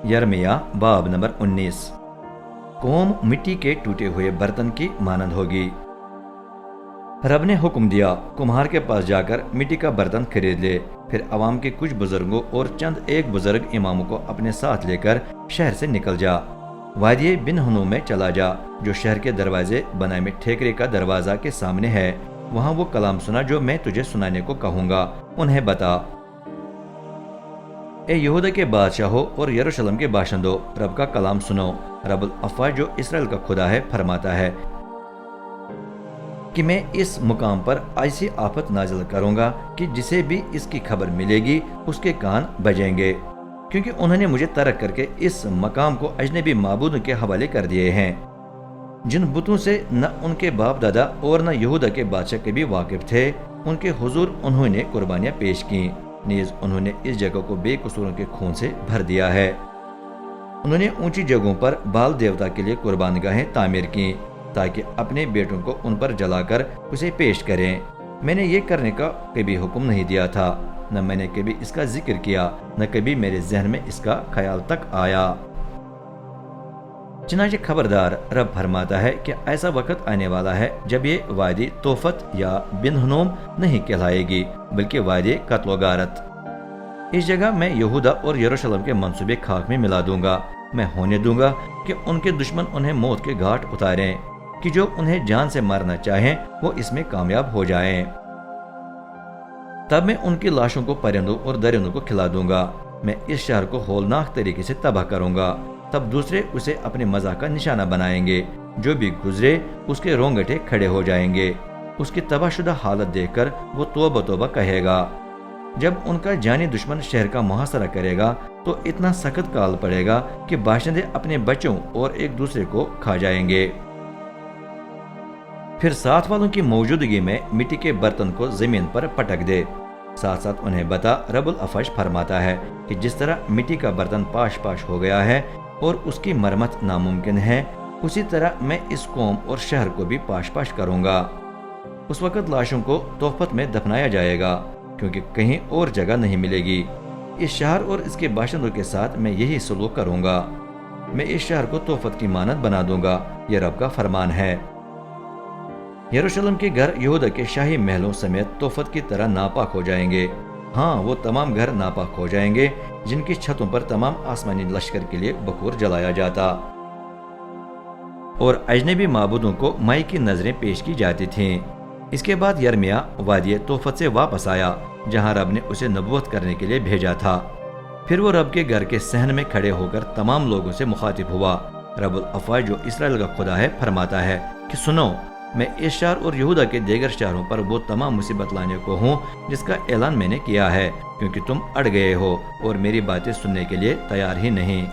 यर्मिया बाब नंबर 19। कौम मिट्टी के टूटे हुए बर्तन की मानंद होगी। रब ने हुक्म दिया, कुम्हार के पास जाकर मिट्टी का बर्तन खरीद ले। फिर अवाम के कुछ बुजुर्गों और चंद एक बुजुर्ग इमामों को अपने साथ लेकर शहर से निकल जा। वादिये बिन हनूम में चला जा, जो शहर के दरवाजे बनाए में ठेकरे का दरवाजा के सामने है। वहाँ वो कलाम सुना जो मैं तुझे सुनाने को कहूँगा, उन्हें बता। ए यहूदा के बादशाहों और यरूशलेम के बाशिंदों, रब का कलाम सुनो। रब्बुल अफ़वाज जो इसराइल का खुदा है फरमाता है कि मैं इस मुकाम पर ऐसी आफत नाजिल करूंगा कि जिसे भी इसकी खबर मिलेगी उसके कान बजेंगे, क्योंकि उन्होंने मुझे तर्क करके इस मकाम को अजनबी माबूदों के हवाले कर दिए हैं, जिन बुतों से न उनके बाप दादा और न यहूदा के बादशाह के भी वाकिफ थे। उनके हुजूर उन्होंने कुर्बानियां पेश की, नीज उन्होंने इस जगह को बेकसूरों के खून से भर दिया है। उन्होंने ऊंची जगहों पर बाल देवता के लिए कुर्बानगाहें तामीर की, ताकि अपने बेटों को उन पर जलाकर उसे पेश करें। मैंने ये करने का कभी हुक्म नहीं दिया था, न मैंने कभी इसका जिक्र किया, न कभी मेरे जहन में इसका ख्याल तक आया। चनाचे खबरदार, रब फरमाता है कि ऐसा वक्त आने वाला है जब ये वादी तोफत या बिन हनूम नहीं कहलाएगी, बल्कि वादी कत्ल-ओ-गारत। इस जगह मैं यहूदा और यरूशलेम के मंसूबे खाक में मिला दूंगा। मैं होने दूंगा कि उनके दुश्मन उन्हें मौत के घाट उतारें, कि जो उन्हें जान से मारना चाहें वो इसमें कामयाब हो जाएं। तब मैं उनकी लाशों को परिंदों और दरिंदों को खिला दूंगा। मैं इस शहर को होलनाक तरीके से तबाह करूंगा। तब दूसरे उसे अपने मजाक का निशाना बनाएंगे। जो भी गुजरे उसके रोंगटे खड़े हो जाएंगे। उसकी तबाहशुदा हालत देखकर वो तौबा तौबा कहेगा। जब उनका जानी दुश्मन शहर का मुहासरा करेगा तो इतना सख्त काल पड़ेगा कि बाशिंदे अपने बच्चों और एक दूसरे को खा जाएंगे। फिर साथ वालों की मौजूदगी में मिट्टी के बर्तन को जमीन पर पटक दे। साथ साथ उन्हें बता, रब्बुल अफ़वाज फरमाता है कि जिस तरह मिट्टी का बर्तन पाश पाश हो गया है और उसकी मरम्मत नामुमकिन है, उसी तरह मैं इस कौम और शहर को भी पाश पाश करूंगा। उस वक्त लाशों को तोहफत में दफनाया जाएगा, क्योंकि कहीं और जगह नहीं मिलेगी। इस शहर और इसके बाशिंदों के साथ मैं यही सलूक करूंगा। मैं इस शहर को तोहफत की मानद बना दूंगा। यह रब का फरमान है। यरूशलेम के घर यहूदा के शाही महलों समेत तोहफत की तरह नापाक हो जाएंगे। हाँ, वो तमाम घर नापाक हो जाएंगे जिनकी छतों पर तमाम आसमानी लश्कर के लिए बखूर जलाया जाता और अजनबी माबूदों को माई की नजरें पेश की जाती थीं। इसके बाद यर्मिया वादिये तोहफत से वापस आया, जहाँ रब ने उसे नबूवत करने के लिए भेजा था। फिर वो रब के घर के सहन में खड़े होकर तमाम लोगों से मुखातिब हुआ। रब्बुल अफ़वाज जो इसराइल का खुदा है फरमाता है कि सुनो, मैं इस शहर और यहूदा के दीगर शहरों पर वो तमाम मुसीबत लाने को हूँ जिसका ऐलान मैंने किया है, क्योंकि तुम अड़ गए हो और मेरी बातें सुनने के लिए तैयार ही नहीं।